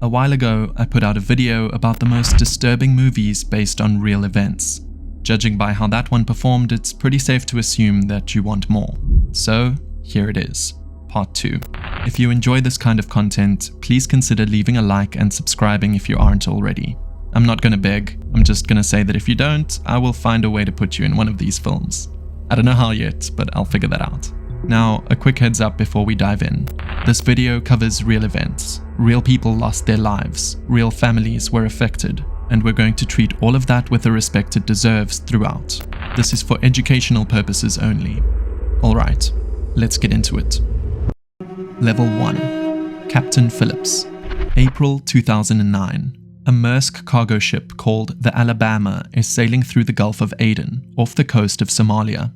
A while ago, I put out a video about the most disturbing movies based on real events. Judging by how that one performed, it's pretty safe to assume that you want more. So, here it is, part 2. If you enjoy this kind of content, please consider leaving a like and subscribing if you aren't already. I'm not gonna beg, I'm just gonna say that if you don't, I will find a way to put you in one of these films. I don't know how yet, but I'll figure that out. Now, a quick heads up before we dive in. This video covers real events. Real people lost their lives, real families were affected, and we're going to treat all of that with the respect it deserves throughout. This is for educational purposes only. Alright, let's get into it. Level 1. Captain Phillips. April 2009. A Maersk cargo ship called the Alabama is sailing through the Gulf of Aden, off the coast of Somalia.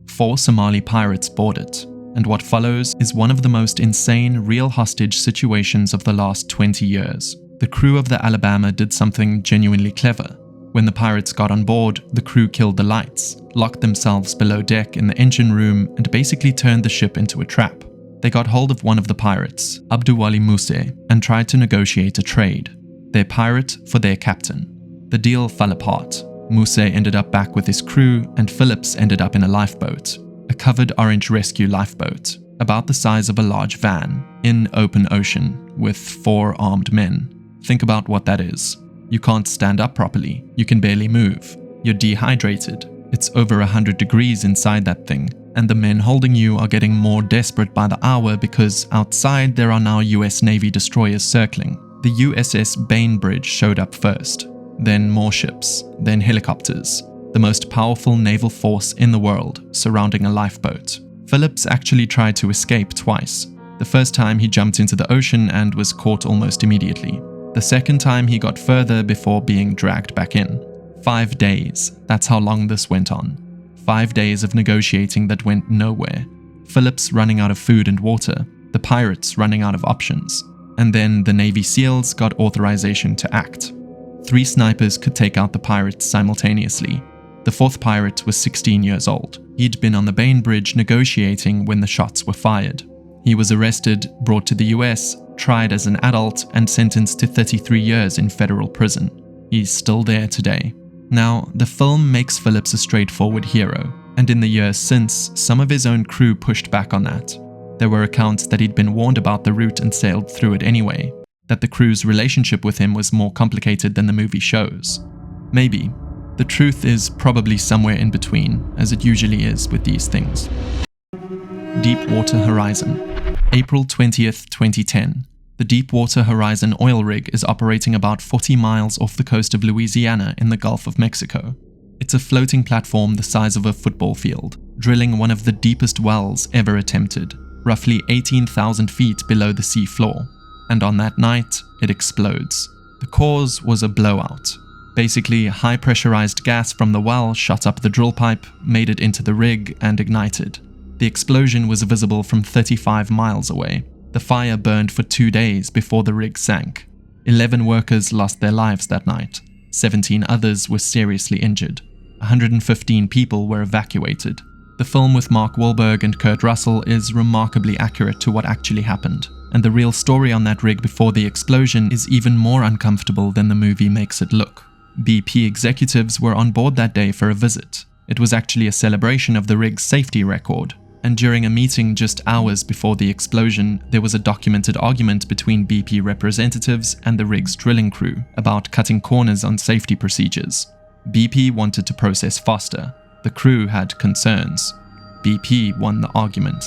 4 Somali pirates board it, and what follows is one of the most insane real hostage situations of the last 20 years. The crew of the Alabama did something genuinely clever. When the pirates got on board, the crew killed the lights, locked themselves below deck in the engine room, and basically turned the ship into a trap. They got hold of one of the pirates, Abduwali Muse, and tried to negotiate a trade. Their pirate for their captain. The deal fell apart. Muse ended up back with his crew, and Phillips ended up in a lifeboat. A covered orange rescue lifeboat, about the size of a large van, in open ocean, with 4 armed men. Think about what that is. You can't stand up properly, you can barely move, you're dehydrated, it's over 100 degrees inside that thing, and the men holding you are getting more desperate by the hour because outside there are now US Navy destroyers circling. The USS Bainbridge showed up first, then more ships, then helicopters, the most powerful naval force in the world surrounding a lifeboat. Phillips actually tried to escape twice. The first time he jumped into the ocean and was caught almost immediately. The second time he got further before being dragged back in. 5 days, that's how long this went on. 5 days of negotiating that went nowhere. Phillips running out of food and water, the pirates running out of options. And then the Navy SEALs got authorization to act. 3 snipers could take out the pirates simultaneously. The 4th pirate was 16 years old. He'd been on the Bainbridge negotiating when the shots were fired. He was arrested, brought to the US, tried as an adult, and sentenced to 33 years in federal prison. He's still there today. Now, the film makes Phillips a straightforward hero, and in the years since, some of his own crew pushed back on that. There were accounts that he'd been warned about the route and sailed through it anyway, that the crew's relationship with him was more complicated than the movie shows. Maybe. The truth is probably somewhere in between, as it usually is with these things. Deepwater Horizon. April 20th, 2010. The Deepwater Horizon oil rig is operating about 40 miles off the coast of Louisiana in the Gulf of Mexico. It's a floating platform the size of a football field, drilling one of the deepest wells ever attempted, roughly 18,000 feet below the sea floor. And on that night, it explodes. The cause was a blowout. Basically, high pressurized gas from the well shot up the drill pipe, made it into the rig, and ignited. The explosion was visible from 35 miles away. The fire burned for 2 days before the rig sank. 11 workers lost their lives that night. 17 others were seriously injured. 115 people were evacuated. The film with Mark Wahlberg and Kurt Russell is remarkably accurate to what actually happened, and the real story on that rig before the explosion is even more uncomfortable than the movie makes it look. BP executives were on board that day for a visit. It was actually a celebration of the rig's safety record, and during a meeting just hours before the explosion, there was a documented argument between BP representatives and the rig's drilling crew about cutting corners on safety procedures. BP wanted to process faster. The crew had concerns. BP won the argument.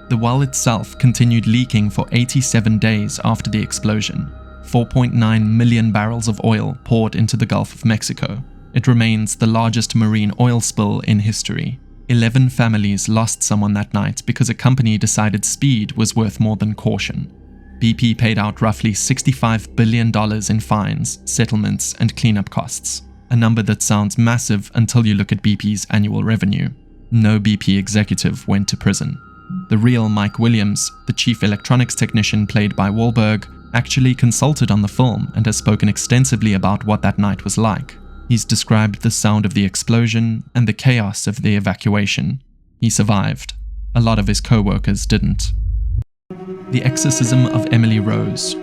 The well itself continued leaking for 87 days after the explosion. 4.9 million barrels of oil poured into the Gulf of Mexico. It remains the largest marine oil spill in history. 11 families lost someone that night because a company decided speed was worth more than caution. BP paid out roughly $65 billion in fines, settlements, and cleanup costs. A number that sounds massive until you look at BP's annual revenue. No BP executive went to prison. The real Mike Williams, the chief electronics technician played by Wahlberg, actually consulted on the film and has spoken extensively about what that night was like. He's described the sound of the explosion and the chaos of the evacuation. He survived. A lot of his co-workers didn't. The Exorcism of Emily Rose.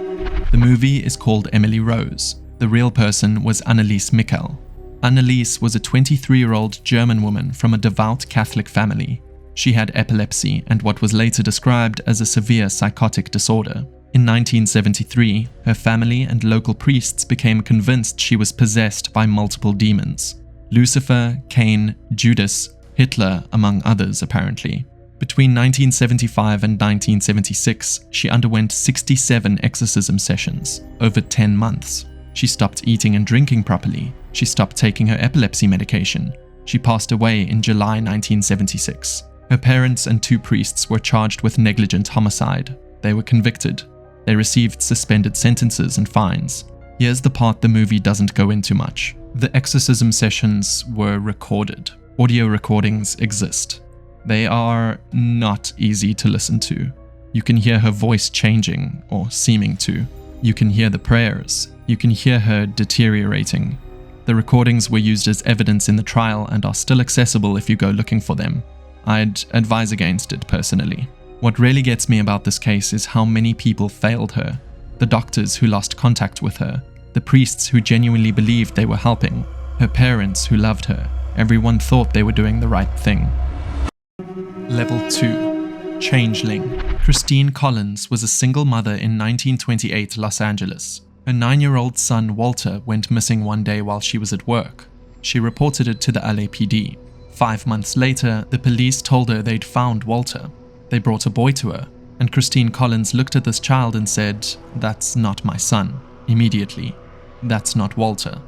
The movie is called Emily Rose. The real person was Anneliese Michel. Anneliese was a 23-year-old German woman from a devout Catholic family. She had epilepsy and what was later described as a severe psychotic disorder. In 1973, her family and local priests became convinced she was possessed by multiple demons. Lucifer, Cain, Judas, Hitler, among others apparently. Between 1975 and 1976, she underwent 67 exorcism sessions, over 10 months. She stopped eating and drinking properly. She stopped taking her epilepsy medication. She passed away in July 1976. Her parents and 2 priests were charged with negligent homicide. They were convicted. They received suspended sentences and fines. Here's the part the movie doesn't go into much. The exorcism sessions were recorded. Audio recordings exist. They are not easy to listen to. You can hear her voice changing, or seeming to. You can hear the prayers. You can hear her deteriorating. The recordings were used as evidence in the trial and are still accessible if you go looking for them. I'd advise against it personally. What really gets me about this case is how many people failed her. The doctors who lost contact with her, the priests who genuinely believed they were helping, her parents who loved her. Everyone thought they were doing the right thing. Level 2. Changeling. Christine Collins was a single mother in 1928 Los Angeles. Her 9-year-old son Walter went missing one day while she was at work. She reported it to the LAPD. 5 months later, the police told her they'd found Walter. They brought a boy to her, and Christine Collins looked at this child and said, "That's not my son," immediately. "That's not Walter."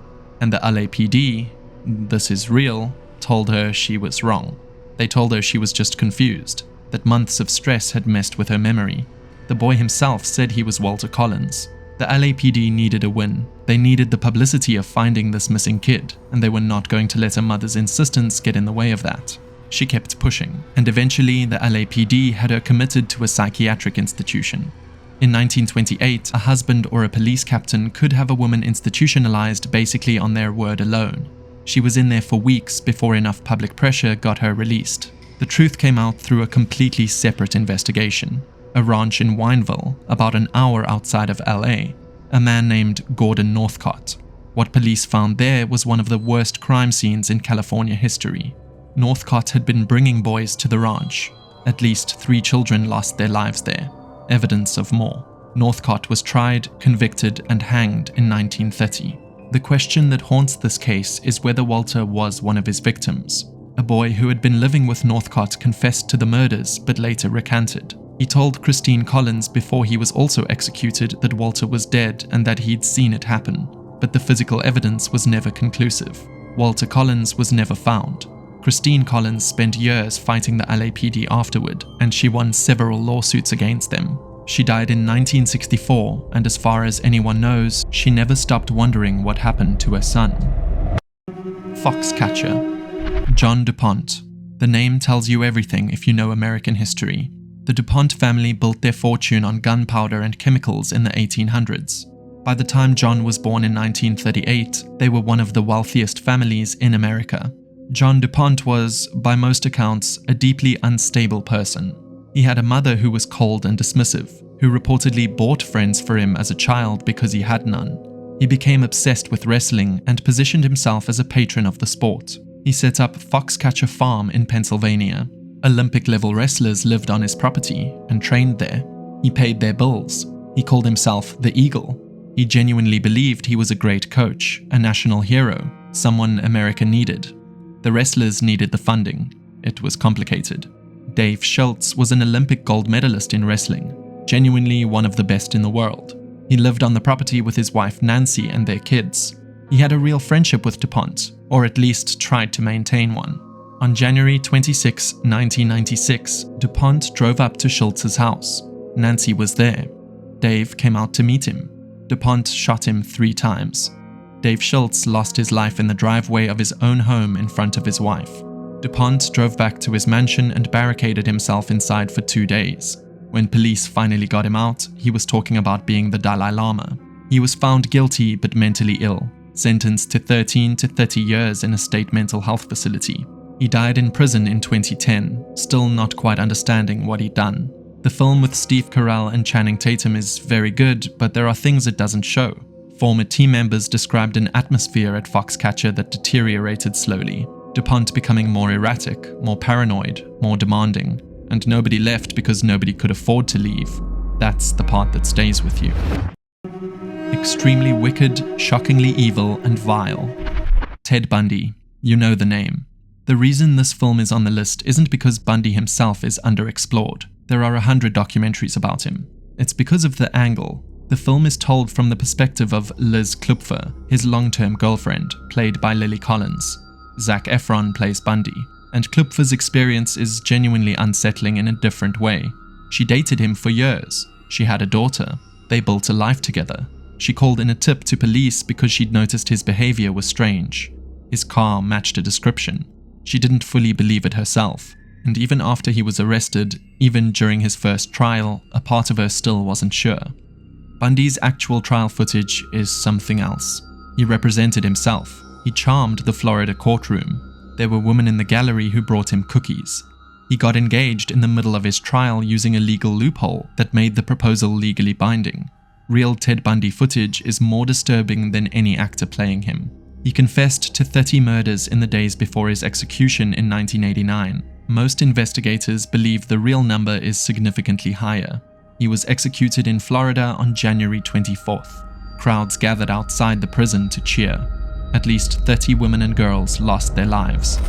And the LAPD, "This is real," told her she was wrong. They told her she was just confused, that months of stress had messed with her memory. The boy himself said he was Walter Collins. The LAPD needed a win. They needed the publicity of finding this missing kid, and they were not going to let her mother's insistence get in the way of that. She kept pushing, and eventually the LAPD had her committed to a psychiatric institution. In 1928, a husband or a police captain could have a woman institutionalized basically on their word alone. She was in there for weeks before enough public pressure got her released. The truth came out through a completely separate investigation. A ranch in Wineville, about an hour outside of LA. A man named Gordon Northcott. What police found there was one of the worst crime scenes in California history. Northcott had been bringing boys to the ranch. At least 3 children lost their lives there. Evidence of more. Northcott was tried, convicted, and hanged in 1930. The question that haunts this case is whether Walter was one of his victims. A boy who had been living with Northcott confessed to the murders but later recanted. He told Christine Collins before he was also executed that Walter was dead and that he'd seen it happen, but the physical evidence was never conclusive. Walter Collins was never found. Christine Collins spent years fighting the LAPD afterward, and she won several lawsuits against them. She died in 1964, and as far as anyone knows, she never stopped wondering what happened to her son. Foxcatcher. John DuPont. The name tells you everything if you know American history. The DuPont family built their fortune on gunpowder and chemicals in the 1800s. By the time John was born in 1938, they were one of the wealthiest families in America. John DuPont was, by most accounts, a deeply unstable person. He had a mother who was cold and dismissive, who reportedly bought friends for him as a child because he had none. He became obsessed with wrestling and positioned himself as a patron of the sport. He set up Foxcatcher Farm in Pennsylvania. Olympic-level wrestlers lived on his property and trained there. He paid their bills. He called himself the Eagle. He genuinely believed he was a great coach, a national hero, someone America needed. The wrestlers needed the funding. It was complicated. Dave Schultz was an Olympic gold medalist in wrestling, genuinely one of the best in the world. He lived on the property with his wife Nancy and their kids. He had a real friendship with DuPont, or at least tried to maintain one. On January 26, 1996, DuPont drove up to Schultz's house. Nancy was there. Dave came out to meet him. DuPont shot him 3 times. Dave Schultz lost his life in the driveway of his own home in front of his wife. DuPont drove back to his mansion and barricaded himself inside for 2 days. When police finally got him out, he was talking about being the Dalai Lama. He was found guilty but mentally ill, sentenced to 13 to 30 years in a state mental health facility. He died in prison in 2010, still not quite understanding what he'd done. The film with Steve Carell and Channing Tatum is very good, but there are things it doesn't show. Former team members described an atmosphere at Foxcatcher that deteriorated slowly, DuPont becoming more erratic, more paranoid, more demanding, and nobody left because nobody could afford to leave. That's the part that stays with you. Extremely wicked, shockingly evil, and vile. Ted Bundy. You know the name. The reason this film is on the list isn't because Bundy himself is underexplored. There are 100 documentaries about him. It's because of the angle. The film is told from the perspective of Liz Klupfer, his long-term girlfriend, played by Lily Collins. Zac Efron plays Bundy, and Klupfer's experience is genuinely unsettling in a different way. She dated him for years. She had a daughter. They built a life together. She called in a tip to police because she'd noticed his behavior was strange. His car matched a description. She didn't fully believe it herself, and even after he was arrested, even during his first trial, a part of her still wasn't sure. Bundy's actual trial footage is something else. He represented himself. He charmed the Florida courtroom. There were women in the gallery who brought him cookies. He got engaged in the middle of his trial using a legal loophole that made the proposal legally binding. Real Ted Bundy footage is more disturbing than any actor playing him. He confessed to 30 murders in the days before his execution in 1989. Most investigators believe the real number is significantly higher. He was executed in Florida on January 24th. Crowds gathered outside the prison to cheer. At least 30 women and girls lost their lives.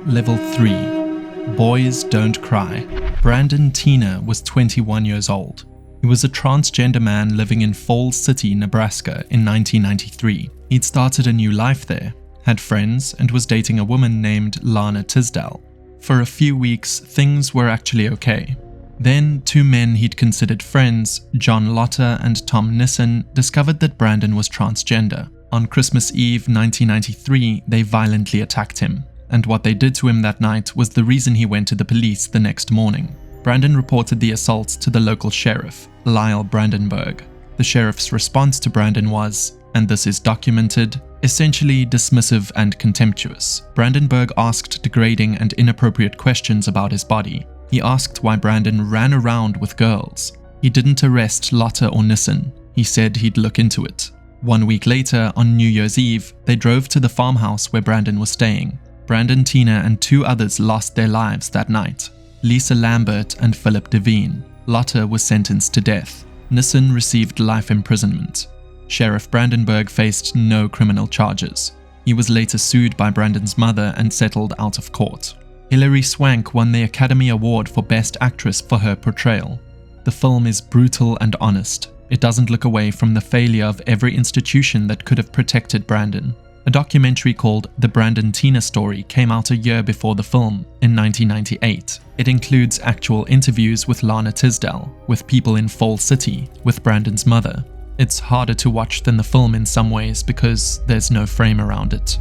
Level 3. Boys Don't Cry. Brandon Teena was 21 years old. He was a transgender man living in Falls City, Nebraska in 1993. He'd started a new life there, had friends, and was dating a woman named Lana Tisdale. For a few weeks, things were actually okay. Then, two men he'd considered friends, John Lotter and Tom Nissen, discovered that Brandon was transgender. On Christmas Eve 1993, they violently attacked him, and what they did to him that night was the reason he went to the police the next morning. Brandon reported the assaults to the local sheriff, Lyle Brandenburg. The sheriff's response to Brandon was, and this is documented, essentially dismissive and contemptuous. Brandenburg asked degrading and inappropriate questions about his body. He asked why Brandon ran around with girls. He didn't arrest Lotter or Nissen. He said he'd look into it. 1 week later, on New Year's Eve, they drove to the farmhouse where Brandon was staying. Brandon Teena and two others lost their lives that night. Lisa Lambert and Philip Devine. Lotter was sentenced to death. Nissen received life imprisonment. Sheriff Brandenburg faced no criminal charges. He was later sued by Brandon's mother and settled out of court. Hilary Swank won the Academy Award for Best Actress for her portrayal. The film is brutal and honest. It doesn't look away from the failure of every institution that could have protected Brandon. A documentary called The Brandon Teena Story came out a year before the film, in 1998. It includes actual interviews with Lana Tisdale, with people in Falls City, with Brandon's mother. It's harder to watch than the film in some ways because there's no frame around it.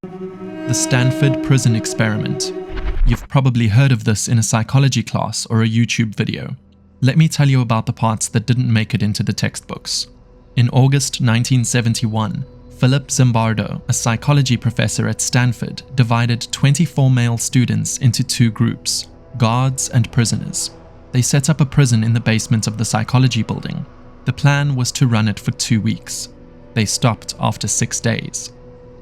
The Stanford Prison Experiment. You've probably heard of this in a psychology class or a YouTube video. Let me tell you about the parts that didn't make it into the textbooks. In August 1971, Philip Zimbardo, a psychology professor at Stanford, divided 24 male students into two groups, guards and prisoners. They set up a prison in the basement of the psychology building. The plan was to run it for 2 weeks. They stopped after 6 days.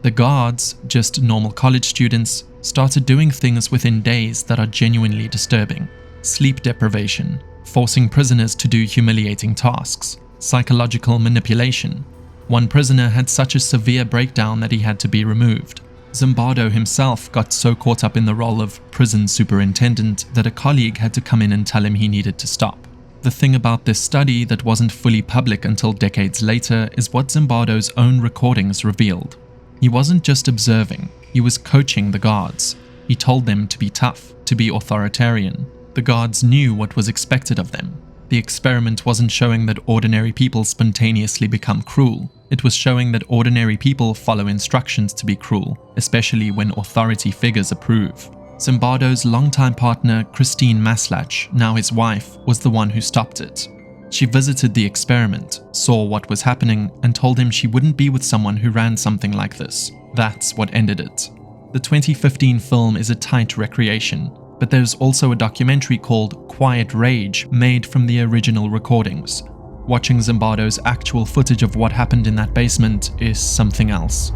The guards, just normal college students, started doing things within days that are genuinely disturbing. Sleep deprivation, forcing prisoners to do humiliating tasks, psychological manipulation. One prisoner had such a severe breakdown that he had to be removed. Zimbardo himself got so caught up in the role of prison superintendent that a colleague had to come in and tell him he needed to stop. The thing about this study that wasn't fully public until decades later is what Zimbardo's own recordings revealed. He wasn't just observing, he was coaching the guards. He told them to be tough, to be authoritarian. The guards knew what was expected of them. The experiment wasn't showing that ordinary people spontaneously become cruel. It was showing that ordinary people follow instructions to be cruel, especially when authority figures approve. Zimbardo's longtime partner, Christine Maslach, now his wife, was the one who stopped it. She visited the experiment, saw what was happening, and told him she wouldn't be with someone who ran something like this. That's what ended it. The 2015 film is a tight recreation, But there's also a documentary called Quiet Rage made from the original recordings. Watching Zimbardo's actual footage of what happened in that basement is something else.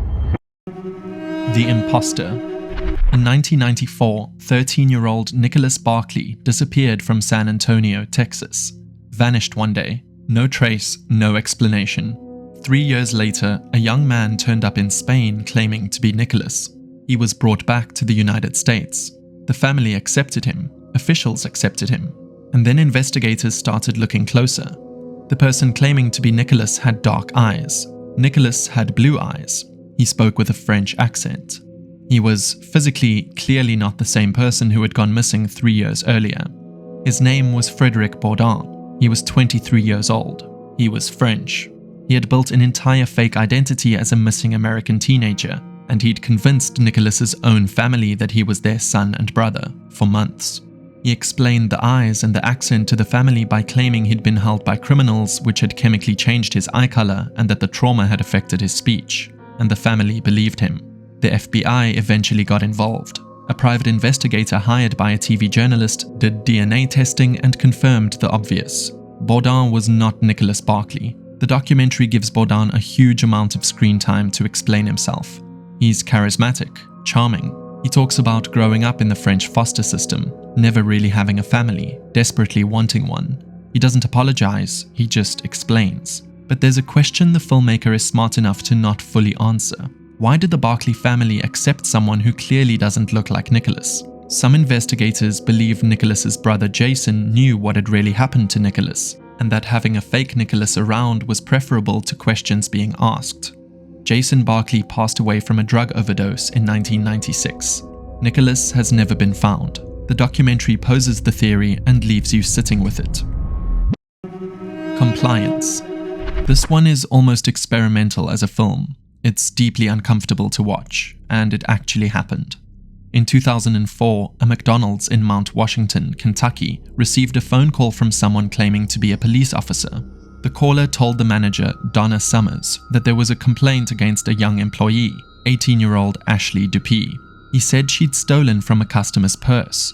The Imposter. In 1994, 13-year-old Nicholas Barkley disappeared from San Antonio, Texas. Vanished one day. No trace, no explanation. 3 years later, a young man turned up in Spain claiming to be Nicholas. He was brought back to the United States. The family accepted him, officials accepted him, and then investigators started looking closer. The person claiming to be Nicholas had dark eyes. Nicholas had blue eyes. He spoke with a French accent. He was physically clearly not the same person who had gone missing 3 years earlier. His name was Frédéric Bourdin. He was 23 years old. He was French. He had built an entire fake identity as a missing American teenager, and he'd convinced Nicholas's own family that he was their son and brother for months. He explained the eyes and the accent to the family by claiming he'd been held by criminals which had chemically changed his eye color and that the trauma had affected his speech, and the family believed him. The FBI eventually got involved. A private investigator hired by a TV journalist did DNA testing and confirmed the obvious. Bourdin was not Nicholas Barkley. The documentary gives Bourdin a huge amount of screen time to explain himself. He's charismatic, charming. He talks about growing up in the French foster system, never really having a family, desperately wanting one. He doesn't apologize, he just explains. But there's a question the filmmaker is smart enough to not fully answer. Why did the Barkley family accept someone who clearly doesn't look like Nicholas? Some investigators believe Nicholas's brother Jason knew what had really happened to Nicholas, and that having a fake Nicholas around was preferable to questions being asked. Jason Barkley passed away from a drug overdose in 1996. Nicholas has never been found. The documentary poses the theory and leaves you sitting with it. Compliance. This one is almost experimental as a film. It's deeply uncomfortable to watch, and it actually happened. In 2004, a McDonald's in Mount Washington, Kentucky, received a phone call from someone claiming to be a police officer. The caller told the manager, Donna Summers, that there was a complaint against a young employee, 18-year-old Ashley Dupuy. He said she'd stolen from a customer's purse.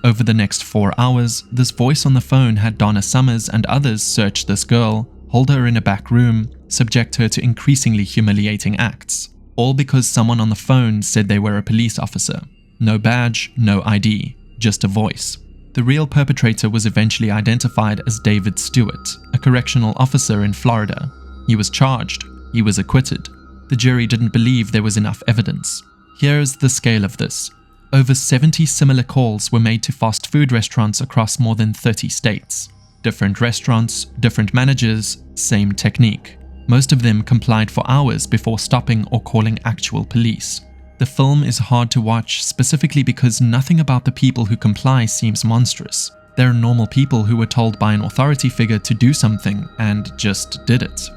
Over the next 4 hours, this voice on the phone had Donna Summers and others search this girl, hold her in a back room, subject her to increasingly humiliating acts, all because someone on the phone said they were a police officer. No badge, no ID, just a voice. The real perpetrator was eventually identified as David Stewart, a correctional officer in Florida. He was charged. He was acquitted. The jury didn't believe there was enough evidence. Here's the scale of this. Over 70 similar calls were made to fast food restaurants across more than 30 states. Different restaurants, different managers, same technique. Most of them complied for hours before stopping or calling actual police. The film is hard to watch specifically because nothing about the people who comply seems monstrous. They're normal people who were told by an authority figure to do something and just did it.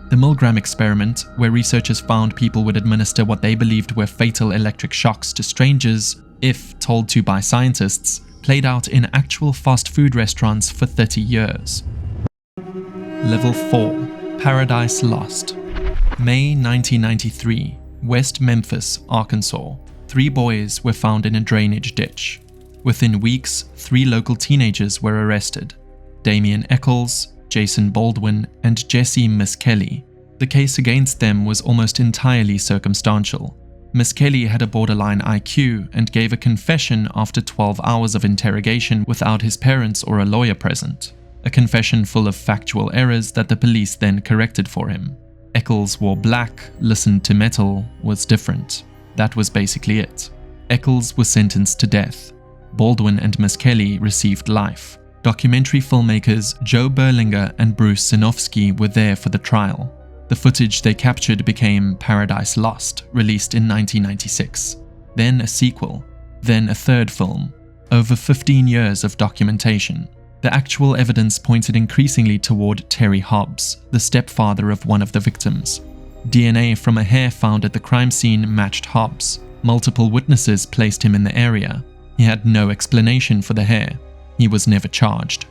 The Milgram experiment, where researchers found people would administer what they believed were fatal electric shocks to strangers, if told to by scientists, played out in actual fast food restaurants for 30 years. Level 4. Paradise Lost. May 1993. West Memphis, Arkansas. 3 boys were found in a drainage ditch. Within weeks, 3 local teenagers were arrested. Damian Eccles, Jason Baldwin, and Jesse Miss Kelly. The case against them was almost entirely circumstantial. Miss Kelly had a borderline IQ and gave a confession after 12 hours of interrogation without his parents or a lawyer present. A confession full of factual errors that the police then corrected for him. Eccles wore black, listened to metal, was different. That was basically it. Eccles was sentenced to death. Baldwin and Miss Kelly received life. Documentary filmmakers Joe Berlinger and Bruce Sinofsky were there for the trial. The footage they captured became Paradise Lost, released in 1996. Then a sequel. Then a third film. Over 15 years of documentation. The actual evidence pointed increasingly toward Terry Hobbs, the stepfather of one of the victims. DNA from a hair found at the crime scene matched Hobbs. Multiple witnesses placed him in the area. He had no explanation for the hair. He was never charged.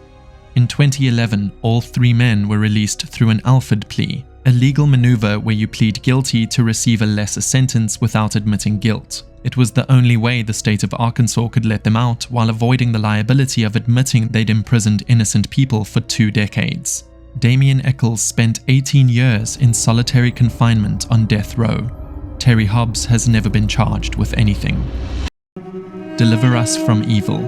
In 2011, all 3 men were released through an Alford plea, a legal maneuver where you plead guilty to receive a lesser sentence without admitting guilt. It was the only way the state of Arkansas could let them out while avoiding the liability of admitting they'd imprisoned innocent people for 2 decades. Damien Eccles spent 18 years in solitary confinement on death row. Terry Hobbs has never been charged with anything. Deliver Us from Evil.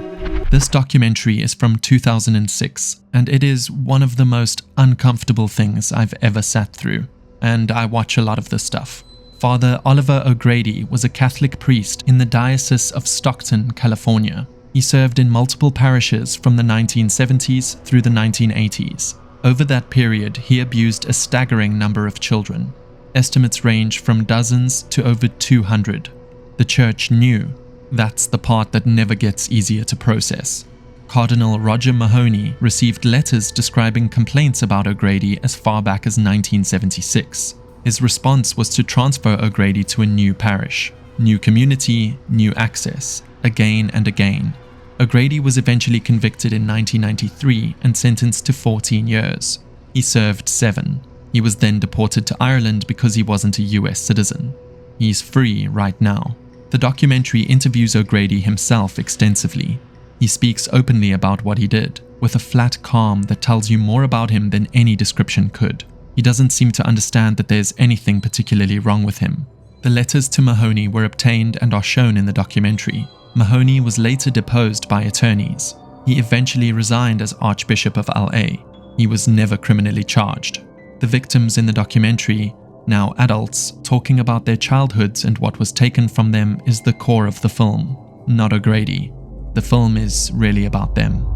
This documentary is from 2006, and it is one of the most uncomfortable things I've ever sat through, and I watch a lot of this stuff. Father Oliver O'Grady was a Catholic priest in the Diocese of Stockton, California. He served in multiple parishes from the 1970s through the 1980s. Over that period, he abused a staggering number of children. Estimates range from dozens to over 200. The church knew. That's the part that never gets easier to process. Cardinal Roger Mahoney received letters describing complaints about O'Grady as far back as 1976. His response was to transfer O'Grady to a new parish. New community, new access, again and again. O'Grady was eventually convicted in 1993 and sentenced to 14 years. He served 7. He was then deported to Ireland because he wasn't a US citizen. He's free right now. The documentary interviews O'Grady himself extensively. He speaks openly about what he did, with a flat calm that tells you more about him than any description could. He doesn't seem to understand that there's anything particularly wrong with him. The letters to Mahoney were obtained and are shown in the documentary. Mahoney was later deposed by attorneys. He eventually resigned as Archbishop of LA. He was never criminally charged. The victims in the documentary, now adults, talking about their childhoods and what was taken from them is the core of the film, not O'Grady. The film is really about them.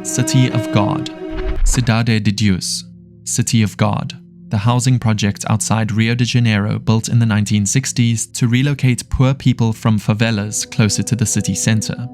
City of God. Cidade de Deus. City of God, the housing project outside Rio de Janeiro built in the 1960s to relocate poor people from favelas closer to the city center.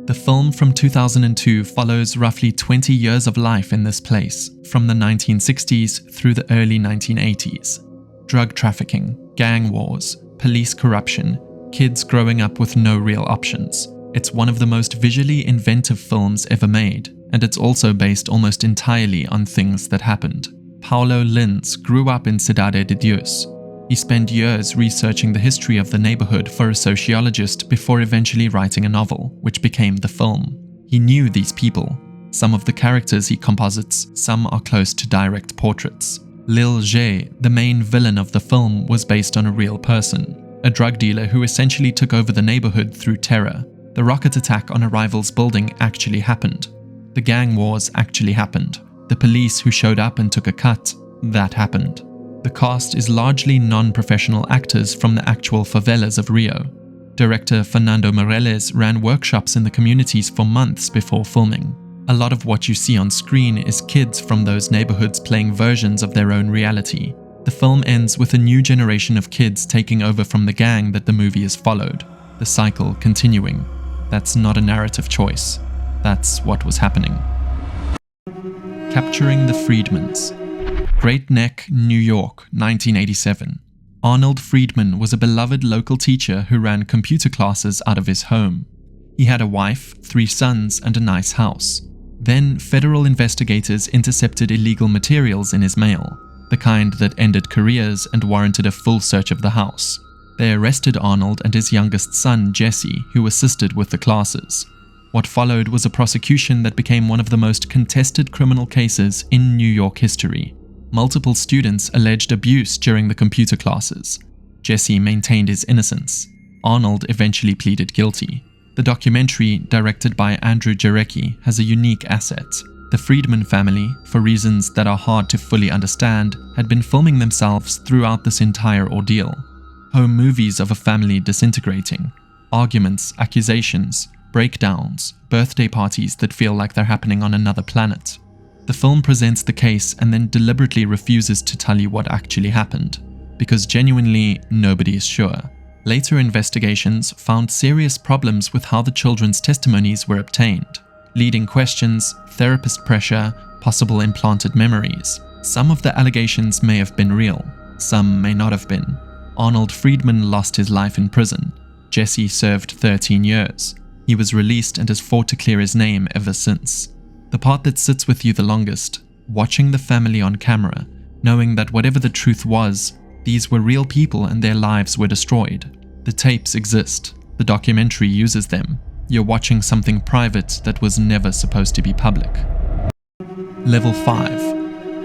The film from 2002 follows roughly 20 years of life in this place, from the 1960s through the early 1980s. Drug trafficking, gang wars, police corruption, kids growing up with no real options. It's one of the most visually inventive films ever made, and it's also based almost entirely on things that happened. Paulo Lins grew up in Cidade de Deus. He spent years researching the history of the neighborhood for a sociologist before eventually writing a novel, which became the film. He knew these people. Some of the characters he composites, some are close to direct portraits. Lil J, the main villain of the film, was based on a real person, a drug dealer who essentially took over the neighborhood through terror. The rocket attack on a rival's building actually happened. The gang wars actually happened. The police who showed up and took a cut, that happened. The cast is largely non-professional actors from the actual favelas of Rio. Director Fernando Meirelles ran workshops in the communities for months before filming. A lot of what you see on screen is kids from those neighborhoods playing versions of their own reality. The film ends with a new generation of kids taking over from the gang that the movie has followed. The cycle continuing. That's not a narrative choice. That's what was happening. Capturing the Friedmans. Great Neck, New York, 1987. Arnold Friedman was a beloved local teacher who ran computer classes out of his home. He had a wife, 3 sons, and a nice house. Then, federal investigators intercepted illegal materials in his mail, the kind that ended careers and warranted a full search of the house. They arrested Arnold and his youngest son, Jesse, who assisted with the classes. What followed was a prosecution that became one of the most contested criminal cases in New York history. Multiple students alleged abuse during the computer classes. Jesse maintained his innocence. Arnold eventually pleaded guilty. The documentary, directed by Andrew Jarecki, has a unique asset. The Friedman family, for reasons that are hard to fully understand, had been filming themselves throughout this entire ordeal. Home movies of a family disintegrating. Arguments, accusations, breakdowns, birthday parties that feel like they're happening on another planet. The film presents the case and then deliberately refuses to tell you what actually happened, because genuinely nobody is sure. Later investigations found serious problems with how the children's testimonies were obtained. Leading questions, therapist pressure, possible implanted memories. Some of the allegations may have been real, some may not have been. Arnold Friedman lost his life in prison. Jesse served 13 years. He was released and has fought to clear his name ever since. The part that sits with you the longest, watching the family on camera, knowing that whatever the truth was, these were real people and their lives were destroyed. The tapes exist. The documentary uses them. You're watching something private that was never supposed to be public. Level 5.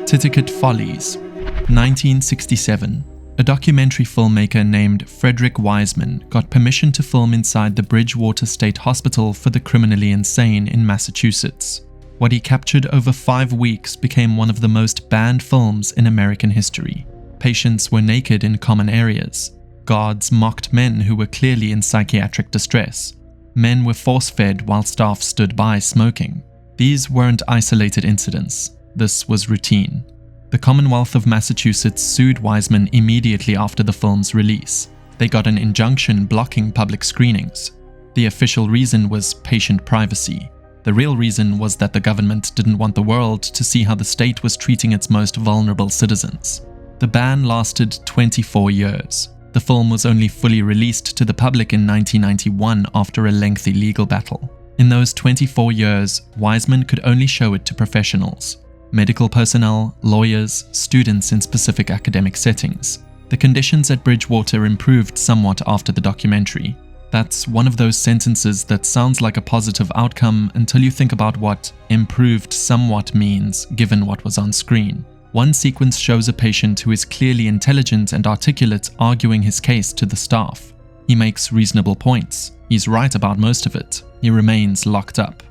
Titicut Follies. 1967. A documentary filmmaker named Frederick Wiseman got permission to film inside the Bridgewater State Hospital for the Criminally Insane in Massachusetts. What he captured over 5 weeks became one of the most banned films in American history. Patients were naked in common areas. Guards mocked men who were clearly in psychiatric distress. Men were force-fed while staff stood by smoking. These weren't isolated incidents. This was routine. The Commonwealth of Massachusetts sued Wiseman immediately after the film's release. They got an injunction blocking public screenings. The official reason was patient privacy. The real reason was that the government didn't want the world to see how the state was treating its most vulnerable citizens. The ban lasted 24 years. The film was only fully released to the public in 1991 after a lengthy legal battle. In those 24 years, Wiseman could only show it to professionals. Medical personnel, lawyers, students in specific academic settings. The conditions at Bridgewater improved somewhat after the documentary. That's one of those sentences that sounds like a positive outcome until you think about what improved somewhat means given what was on screen. One sequence shows a patient who is clearly intelligent and articulate arguing his case to the staff. He makes reasonable points. He's right about most of it. He remains locked up.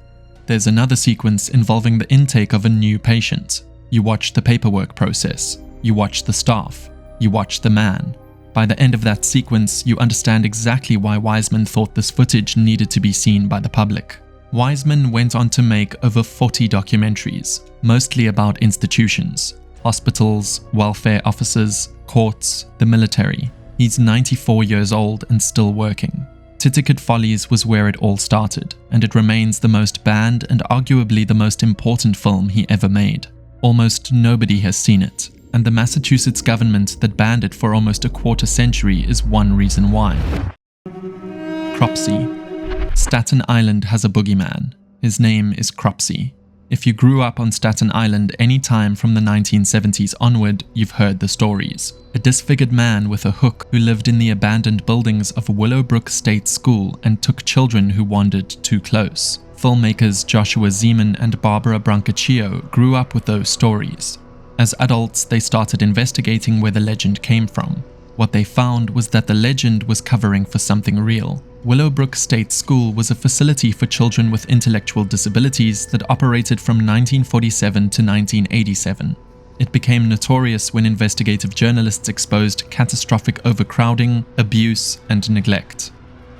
There's another sequence involving the intake of a new patient. You watch the paperwork process. You watch the staff. You watch the man. By the end of that sequence, you understand exactly why Wiseman thought this footage needed to be seen by the public. Wiseman went on to make over 40 documentaries, mostly about institutions, hospitals, welfare offices, courts, the military. He's 94 years old and still working. Titicut Follies was where it all started, and it remains the most banned and arguably the most important film he ever made. Almost nobody has seen it, and the Massachusetts government that banned it for almost a quarter century is one reason why. Cropsey. Staten Island has a boogeyman. His name is Cropsey. If you grew up on Staten Island any time from the 1970s onward, you've heard the stories. A disfigured man with a hook who lived in the abandoned buildings of Willowbrook State School and took children who wandered too close. Filmmakers Joshua Zeman and Barbara Brancaccio grew up with those stories. As adults, they started investigating where the legend came from. What they found was that the legend was covering for something real. Willowbrook State School was a facility for children with intellectual disabilities that operated from 1947 to 1987. It became notorious when investigative journalists exposed catastrophic overcrowding, abuse, and neglect.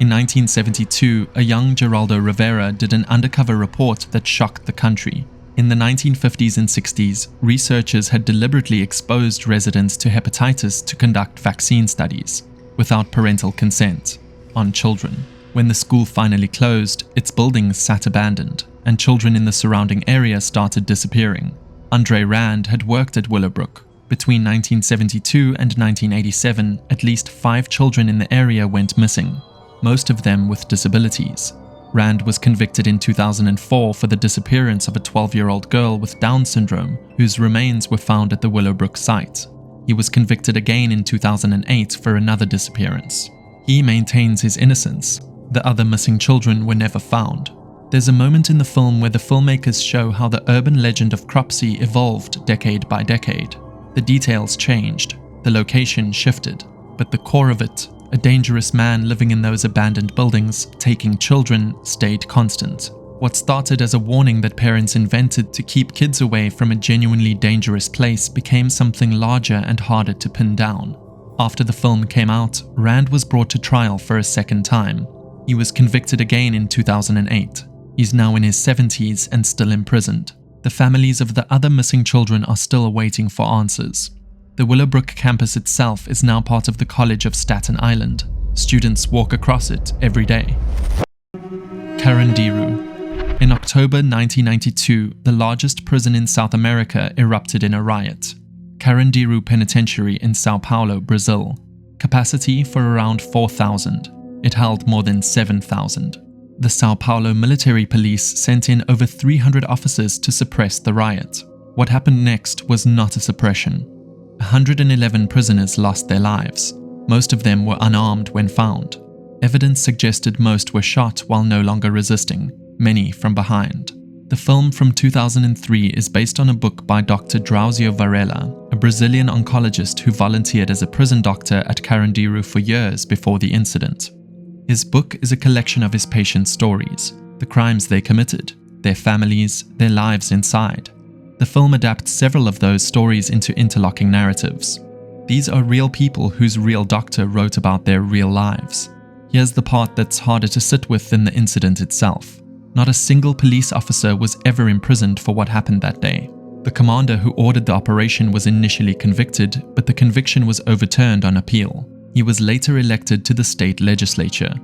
In 1972, a young Geraldo Rivera did an undercover report that shocked the country. In the 1950s and 60s, researchers had deliberately exposed residents to hepatitis to conduct vaccine studies, without parental consent, on children. When the school finally closed, its buildings sat abandoned, and children in the surrounding area started disappearing. Andre Rand had worked at Willowbrook. Between 1972 and 1987, at least 5 children in the area went missing, most of them with disabilities. Rand was convicted in 2004 for the disappearance of a 12-year-old girl with Down syndrome, whose remains were found at the Willowbrook site. He was convicted again in 2008 for another disappearance. He maintains his innocence. The other missing children were never found. There's a moment in the film where the filmmakers show how the urban legend of Cropsey evolved decade by decade. The details changed, the location shifted, but the core of it, a dangerous man living in those abandoned buildings, taking children, stayed constant. What started as a warning that parents invented to keep kids away from a genuinely dangerous place became something larger and harder to pin down. After the film came out, Rand was brought to trial for a second time. He was convicted again in 2008. He's now in his 70s and still imprisoned. The families of the other missing children are still waiting for answers. The Willowbrook campus itself is now part of the College of Staten Island. Students walk across it every day. Carandiru. In October 1992, the largest prison in South America erupted in a riot. Carandiru Penitentiary in Sao Paulo, Brazil. Capacity for around 4,000. It held more than 7,000. The Sao Paulo military police sent in over 300 officers to suppress the riot. What happened next was not a suppression. 111 prisoners lost their lives. Most of them were unarmed when found. Evidence suggested most were shot while no longer resisting, many from behind. The film from 2003 is based on a book by Dr. Drauzio Varela, a Brazilian oncologist who volunteered as a prison doctor at Carandiru for years before the incident. His book is a collection of his patients' stories, the crimes they committed, their families, their lives inside. The film adapts several of those stories into interlocking narratives. These are real people whose real doctor wrote about their real lives. Here's the part that's harder to sit with than the incident itself. Not a single police officer was ever imprisoned for what happened that day. The commander who ordered the operation was initially convicted, but the conviction was overturned on appeal. He was later elected to the state legislature.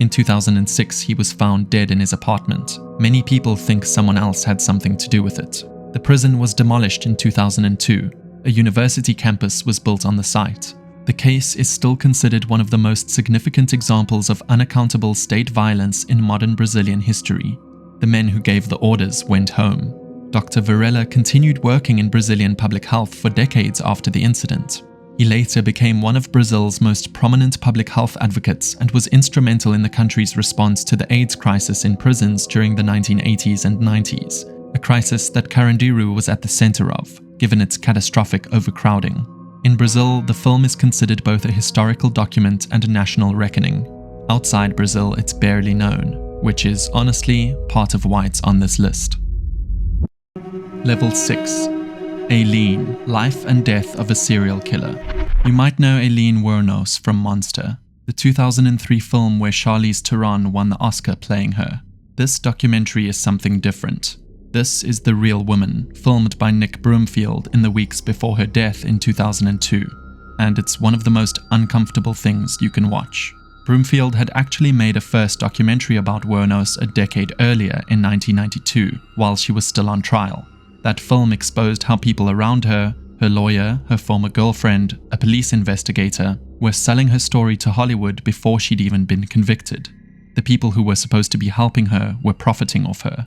In 2006, he was found dead in his apartment. Many people think someone else had something to do with it. The prison was demolished in 2002. A university campus was built on the site. The case is still considered one of the most significant examples of unaccountable state violence in modern Brazilian history. The men who gave the orders went home. Dr. Varela continued working in Brazilian public health for decades after the incident. He later became one of Brazil's most prominent public health advocates and was instrumental in the country's response to the AIDS crisis in prisons during the 1980s and 90s, a crisis that Carandiru was at the center of, given its catastrophic overcrowding. In Brazil, the film is considered both a historical document and a national reckoning. Outside Brazil, it's barely known, which is, honestly, part of why it's on this list. Level 6. Aileen, Life and Death of a Serial Killer. You might know Aileen Wuornos from Monster, the 2003 film where Charlize Theron won the Oscar playing her. This documentary is something different. This is the real woman, filmed by Nick Broomfield in the weeks before her death in 2002, and it's one of the most uncomfortable things you can watch. Broomfield had actually made a first documentary about Wuornos a decade earlier in 1992, while she was still on trial. That film exposed how people around her, her lawyer, her former girlfriend, a police investigator, were selling her story to Hollywood before she'd even been convicted. The people who were supposed to be helping her were profiting off her.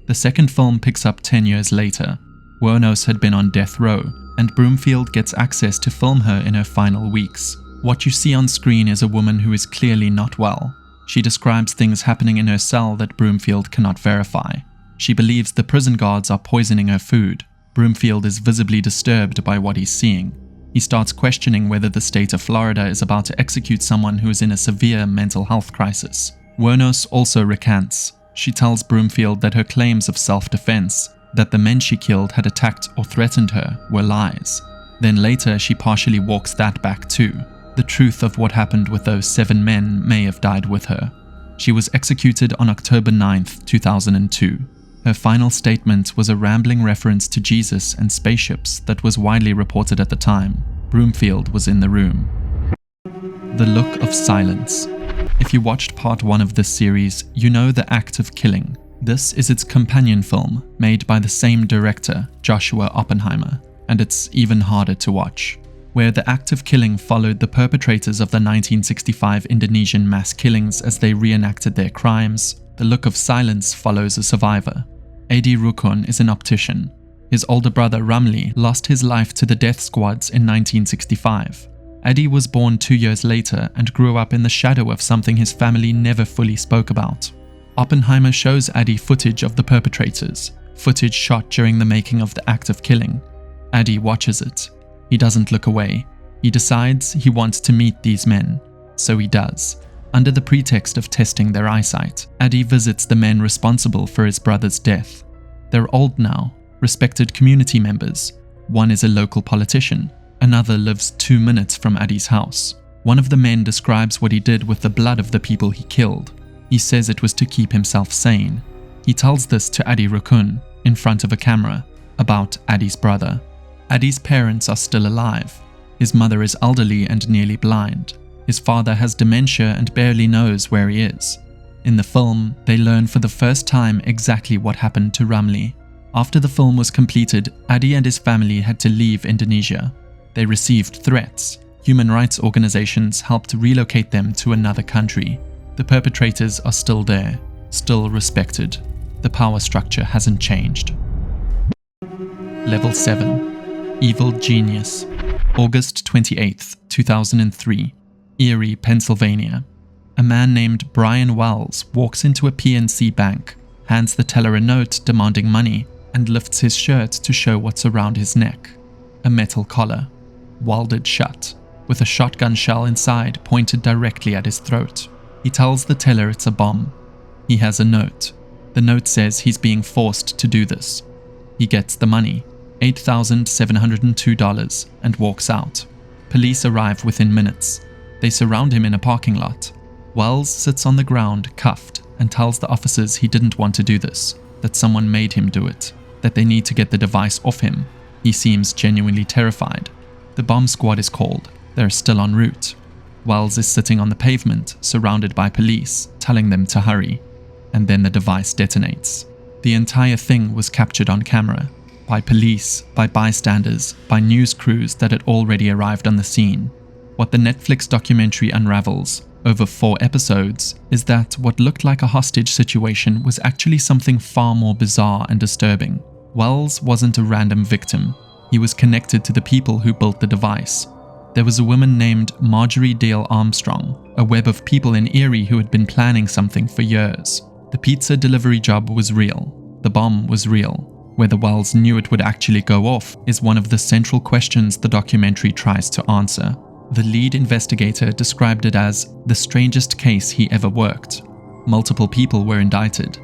The second film picks up 10 years later. Wuornos had been on death row, and Broomfield gets access to film her in her final weeks. What you see on screen is a woman who is clearly not well. She describes things happening in her cell that Broomfield cannot verify. She believes the prison guards are poisoning her food. Broomfield is visibly disturbed by what he's seeing. He starts questioning whether the state of Florida is about to execute someone who is in a severe mental health crisis. Wuornos also recants. She tells Broomfield that her claims of self-defense, that the men she killed had attacked or threatened her, were lies. Then later she partially walks that back too. The truth of what happened with those 7 men may have died with her. She was executed on October 9th, 2002. Her final statement was a rambling reference to Jesus and spaceships that was widely reported at the time. Broomfield was in the room. The Look of Silence. If you watched part 1 of this series, you know The Act of Killing. This is its companion film, made by the same director, Joshua Oppenheimer, and it's even harder to watch. Where The Act of Killing followed the perpetrators of the 1965 Indonesian mass killings as they reenacted their crimes, The Look of Silence follows a survivor. Adi Rukun is an optician. His older brother Ramli lost his life to the death squads in 1965. Adi was born 2 years later and grew up in the shadow of something his family never fully spoke about. Oppenheimer shows Adi footage of the perpetrators, footage shot during the making of The Act of Killing. Adi watches it. He doesn't look away. He decides he wants to meet these men. So he does. Under the pretext of testing their eyesight, Adi visits the men responsible for his brother's death. They're old now, respected community members. One is a local politician. Another lives 2 minutes from Adi's house. One of the men describes what he did with the blood of the people he killed. He says it was to keep himself sane. He tells this to Adi Rukun, in front of a camera, about Adi's brother. Adi's parents are still alive. His mother is elderly and nearly blind. His father has dementia and barely knows where he is. In the film, they learn for the first time exactly what happened to Ramli. After the film was completed, Adi and his family had to leave Indonesia. They received threats. Human rights organizations helped relocate them to another country. The perpetrators are still there, still respected. The power structure hasn't changed. Level 7. Evil Genius. August 28th, 2003. Erie, Pennsylvania. A man named Brian Wells walks into a PNC bank, hands the teller a note demanding money, and lifts his shirt to show what's around his neck. A metal collar, welded shut, with a shotgun shell inside pointed directly at his throat. He tells the teller it's a bomb. He has a note. The note says he's being forced to do this. He gets the money, $8,702, and walks out. Police arrive within minutes. They surround him in a parking lot. Wells sits on the ground, cuffed, and tells the officers he didn't want to do this, that someone made him do it, that they need to get the device off him. He seems genuinely terrified. The bomb squad is called. They're still en route. Wells is sitting on the pavement, surrounded by police, telling them to hurry. And then the device detonates. The entire thing was captured on camera, by police, by bystanders, by news crews that had already arrived on the scene. What the Netflix documentary unravels, over 4 episodes, is that what looked like a hostage situation was actually something far more bizarre and disturbing. Wells wasn't a random victim. He was connected to the people who built the device. There was a woman named Marjorie Dale Armstrong, a web of people in Erie who had been planning something for years. The pizza delivery job was real. The bomb was real. Whether Wells knew it would actually go off is one of the central questions the documentary tries to answer. The lead investigator described it as the strangest case he ever worked. Multiple people were indicted.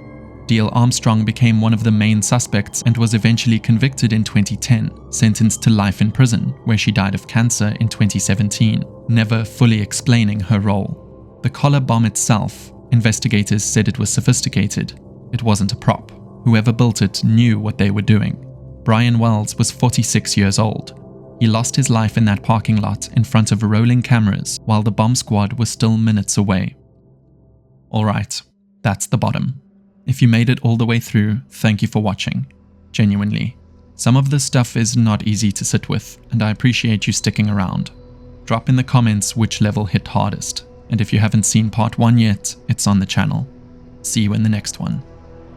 Dale Armstrong became one of the main suspects and was eventually convicted in 2010, sentenced to life in prison, where she died of cancer in 2017, never fully explaining her role. The collar bomb itself, investigators said it was sophisticated. It wasn't a prop. Whoever built it knew what they were doing. Brian Wells was 46 years old. He lost his life in that parking lot in front of rolling cameras while the bomb squad was still minutes away. Alright, that's the bottom. If you made it all the way through, thank you for watching. Genuinely. Some of this stuff is not easy to sit with, and I appreciate you sticking around. Drop in the comments which level hit hardest, and if you haven't seen part 1 yet, it's on the channel. See you in the next one.